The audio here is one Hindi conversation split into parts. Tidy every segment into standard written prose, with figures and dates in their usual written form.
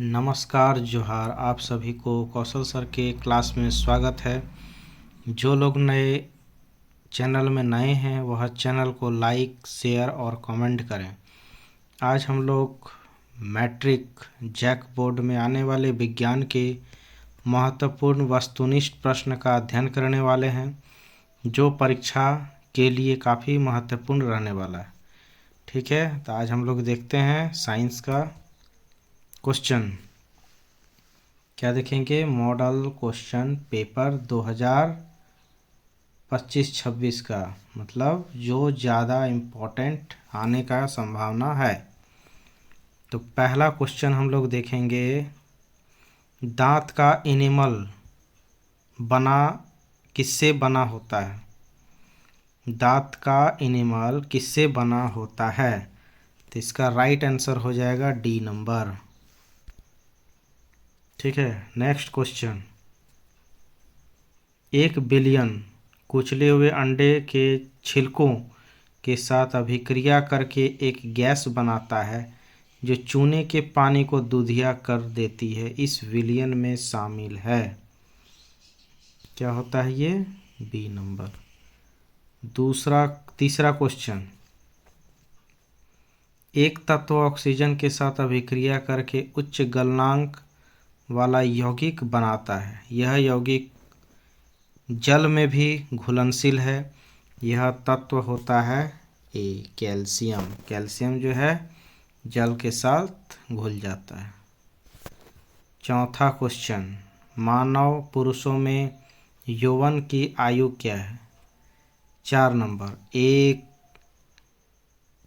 नमस्कार जोहार। आप सभी को कौशल सर के क्लास में स्वागत है। जो लोग नए चैनल में नए हैं वह चैनल को लाइक शेयर और कमेंट करें। आज हम लोग मैट्रिक जैक बोर्ड में आने वाले विज्ञान के महत्वपूर्ण वस्तुनिष्ठ प्रश्न का अध्ययन करने वाले हैं, जो परीक्षा के लिए काफ़ी महत्वपूर्ण रहने वाला है। ठीक है, तो आज हम लोग देखते हैं साइंस का क्वेश्चन। क्या देखेंगे? मॉडल क्वेश्चन पेपर 2025-26 का, मतलब जो ज़्यादा इम्पोर्टेंट आने का संभावना है। तो पहला क्वेश्चन हम लोग देखेंगे, दांत का एनिमल किससे बना होता है? दांत का एनिमल किससे बना होता है? तो इसका राइट आंसर हो जाएगा डी नंबर। ठीक है, नेक्स्ट क्वेश्चन। 1 बिलियन कुचले हुए अंडे के छिलकों के साथ अभिक्रिया करके एक गैस बनाता है जो चूने के पानी को दूधिया कर देती है। इस विलयन में शामिल है। क्या होता है ये? B number. तीसरा क्वेश्चन। एक तत्व ऑक्सीजन के साथ अभिक्रिया करके उच्च गलनांक वाला यौगिक बनाता है। यह यौगिक जल में भी घुलनशील है। यह तत्व होता है ए, कैल्शियम। कैल्शियम जो है जल के साथ घुल जाता है। चौथा क्वेश्चन। मानव पुरुषों में यौवन की आयु क्या है? 4 नंबर।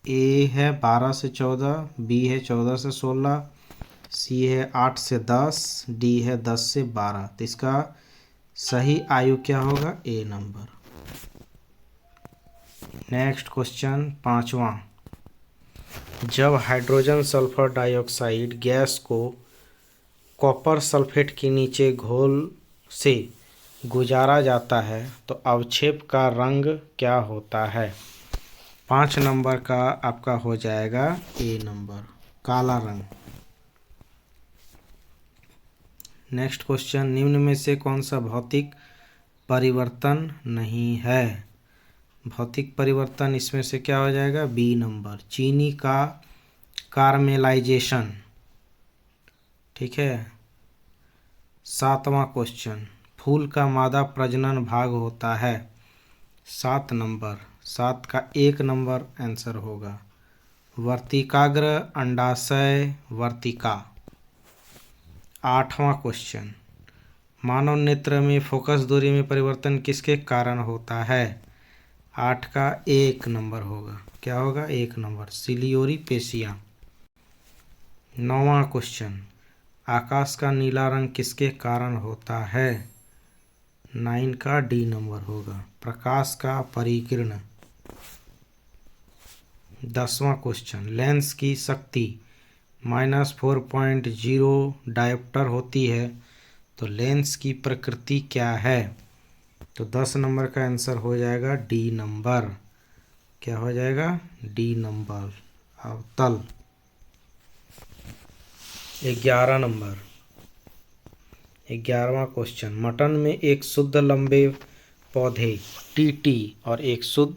ए है 12 से 14, बी है 14 से 16, सी है 8 से 10, डी है 10 से 12। तो इसका सही आयु क्या होगा? ए नंबर। नेक्स्ट क्वेश्चन, पांचवा। जब हाइड्रोजन सल्फर डाइऑक्साइड गैस को कॉपर सल्फेट के नीचे घोल से गुजारा जाता है तो अवक्षेप का रंग क्या होता है? 5 नंबर का आपका हो जाएगा ए नंबर, काला रंग। Next question. निम्न में से कौन सा भौतिक परिवर्तन नहीं है? भौतिक परिवर्तन इसमें से क्या हो जाएगा? बी नंबर, चीनी का कार्मेलाइजेशन। ठीक है। 7वां क्वेश्चन। फूल का मादा प्रजनन भाग होता है। 7 नंबर, 7 का 1 नंबर आंसर होगा। वर्तिकाग्र, अंडाशय, वर्तिका। 8वां क्वेश्चन। मानव नेत्र में फोकस दूरी में परिवर्तन किसके कारण होता है? 8 का 1 नंबर होगा। क्या होगा? 1 नंबर, सिलियोरी पेशियाँ। 9वां क्वेश्चन। आकाश का नीला रंग किसके कारण होता है? 9 का डी नंबर होगा, प्रकाश का परिकिरण। 10वां क्वेश्चन। लेंस की शक्ति -4.0 डायोप्टर होती है, तो लेंस की प्रकृति क्या है? तो 10 नंबर का आंसर हो जाएगा डी नंबर। क्या हो जाएगा? डी नंबर, अवतल। 11 नंबर, 11वां क्वेश्चन। मटन में एक शुद्ध लंबे पौधे टीटी और एक शुद्ध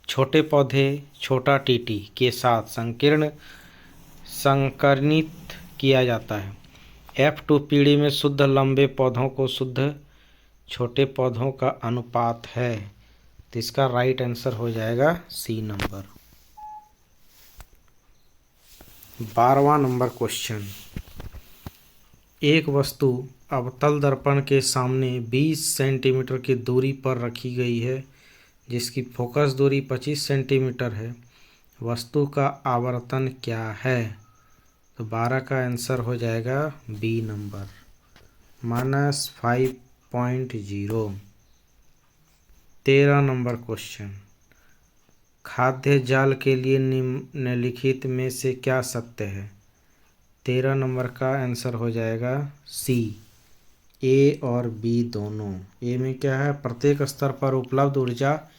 छोटे पौधे छोटा टीटी के साथ संकरनित किया जाता है। F2 पीढ़ी में शुद्ध लंबे पौधों को शुद्ध छोटे पौधों का अनुपात है। तो इसका राइट आंसर हो जाएगा सी नंबर। 12वां नंबर क्वेश्चन। एक वस्तु अवतल दर्पण के सामने 20 सेंटीमीटर की दूरी पर रखी गई है, जिसकी फोकस दूरी 25 सेंटीमीटर है। वस्तु का आवर्तन क्या है? तो 12 का आंसर हो जाएगा बी नंबर, -5.0। 13 number question. खाद्य जाल के लिए निम्नलिखित में से क्या सत्य है? 13 नंबर का आंसर हो जाएगा सी, ए और बी दोनों। ए में क्या है? प्रत्येक स्तर पर उपलब्ध ऊर्जा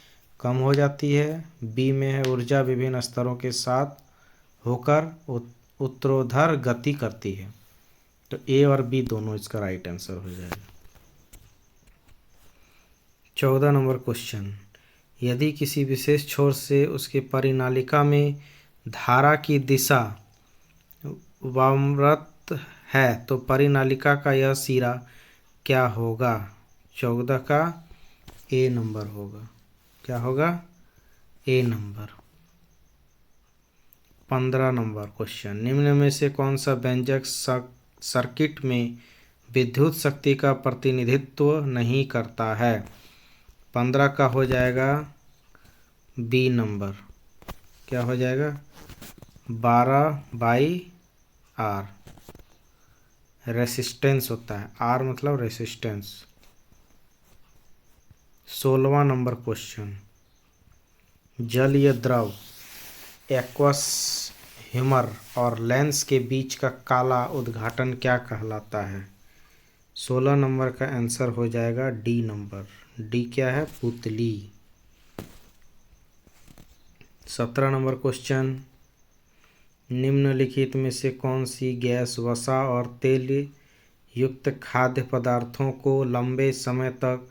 कम हो जाती है। बी में है ऊर्जा विभिन्न स्तरों के साथ होकर उत्तरोत्तर गति करती है। तो ए और बी दोनों इसका राइट आंसर हो जाएगा। 14 नंबर क्वेश्चन, यदि किसी विशेष छोर से उसके परिनालिका में धारा की दिशा वामवत है तो परिनालिका का यह सिरा क्या होगा? 14 का ए नंबर होगा। क्या होगा? ए नंबर। 15 नंबर क्वेश्चन, निम्न में से कौन सा व्यंजक सर्किट में विद्युत शक्ति का प्रतिनिधित्व नहीं करता है? 15 का हो जाएगा बी नंबर। क्या हो जाएगा? 12/R रेसिस्टेंस होता है। आर मतलब रेसिस्टेंस। 16वां नंबर क्वेश्चन, जलीय द्रव एक्वस ह्यूमर और लेंस के बीच का काला उद्घाटन क्या कहलाता है? 16 नंबर का आंसर हो जाएगा डी नंबर। डी क्या है? पुतली। 17 नंबर क्वेश्चन, निम्नलिखित में से कौन सी गैस वसा और तेल युक्त खाद्य पदार्थों को लंबे समय तक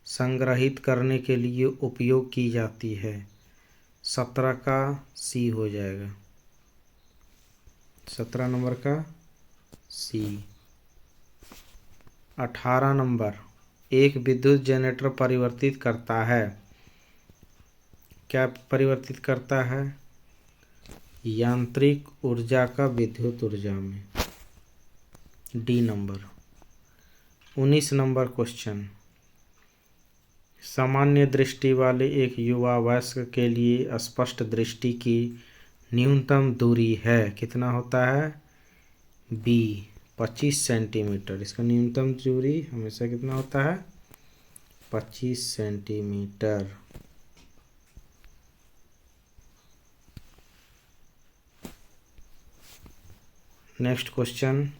संग्रहित करने के लिए उपयोग की जाती है? 17 का सी हो जाएगा। 17 नंबर का सी। 18 नंबर, एक विद्युत जनरेटर परिवर्तित करता है। क्या परिवर्तित करता है? यांत्रिक ऊर्जा का विद्युत ऊर्जा में। D number. 19 नंबर क्वेश्चन, सामान्य दृष्टि वाले एक युवा वयस्क के लिए स्पष्ट दृष्टि की न्यूनतम दूरी है कितना होता है? B 25 centimetre. इसका न्यूनतम दूरी हमेशा कितना होता है? 25 सेंटीमीटर। नेक्स्ट क्वेश्चन,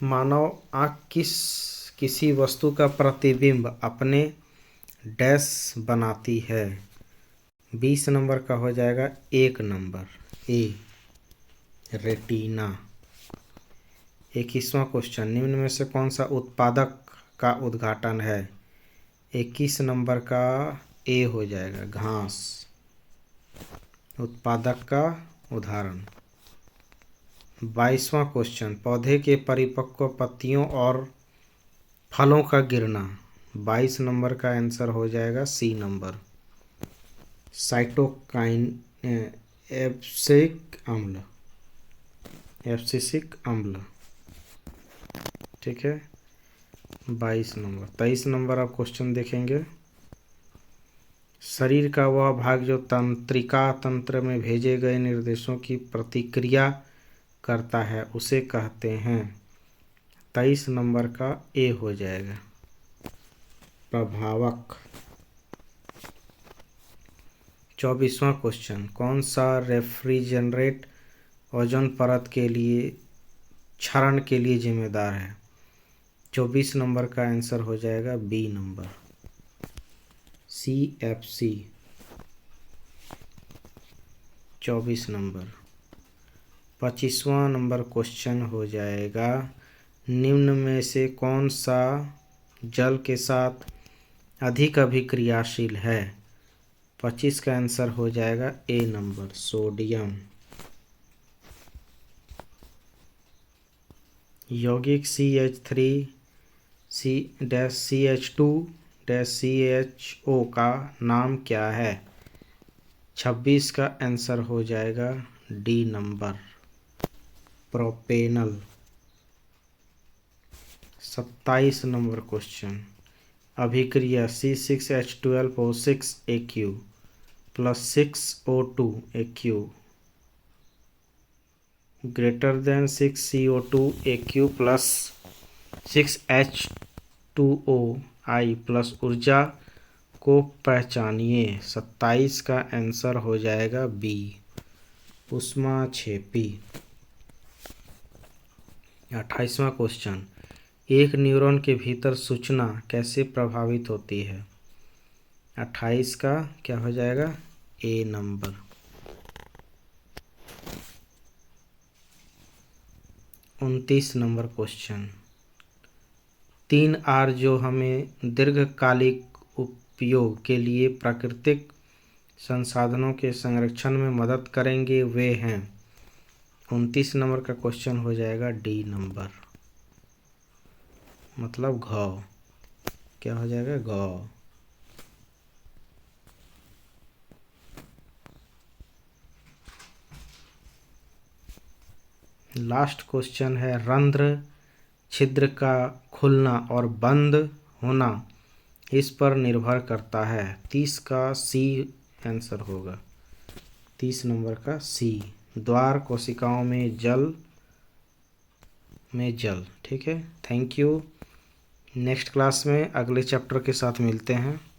मानव आँख किसी वस्तु का प्रतिबिंब अपने डैश बनाती है? 20 नंबर का हो जाएगा 1 नंबर ए रेटिना। 21वां क्वेश्चन, निम्न में से कौन सा उत्पादक का उद्घाटन है? 21 नंबर का ए हो जाएगा घास। उत्पादक का उदाहरण। 22वां क्वेश्चन, पौधे के परिपक्व पत्तियों और फलों का गिरना। 22 नंबर का आंसर हो जाएगा सी नंबर साइटोकाइन एब्सिसिक अम्ल। ठीक है, 22 नंबर। 23 नंबर आप क्वेश्चन देखेंगे, शरीर का वह भाग जो तंत्रिका तंत्र में भेजे गए निर्देशों की प्रतिक्रिया करता है उसे कहते हैं? 23 नंबर का ए हो जाएगा प्रभावक। 24वां क्वेश्चन, कौन सा रेफ्रिजरेंट ओजोन परत के लिए क्षरण के लिए जिम्मेदार है? 24 नंबर का आंसर हो जाएगा बी नंबर CFC। 24 नंबर। 25वां नंबर क्वेश्चन हो जाएगा, निम्न में से कौन सा जल के साथ अधिक अभिक्रियाशील है? 25 का आंसर हो जाएगा ए नंबर सोडियम। यौगिक CH3CH2CHO का नाम क्या है? 26 का आंसर हो जाएगा D number propanal. 27 number question, अभिक्रिया C6H12O6AQ plus 6O2AQ greater than 6CO2AQ plus 6H2OI plus ऊर्जा को पहचानिए। 27 का आंसर हो जाएगा बी ऊष्माक्षेपी। 28वां क्वेश्चन, एक न्यूरॉन के भीतर सूचना कैसे प्रभावित होती है? 28 का क्या हो जाएगा? ए नंबर। 29 नंबर क्वेश्चन, 3 R जो हमें दीर्घकालिक उपयोग के लिए प्राकृतिक संसाधनों के संरक्षण में मदद करेंगे वे हैं। 29 नंबर का क्वेश्चन हो जाएगा डी नंबर, मतलब घ। क्या हो जाएगा? घ। लास्ट क्वेश्चन है, रंध्र छिद्र का खुलना और बंद होना इस पर निर्भर करता है। 30 का सी आंसर होगा, 30 नंबर का सी, द्वार कोशिकाओं में जल। ठीक है, थैंक यू। नेक्स्ट क्लास में अगले चैप्टर के साथ मिलते हैं।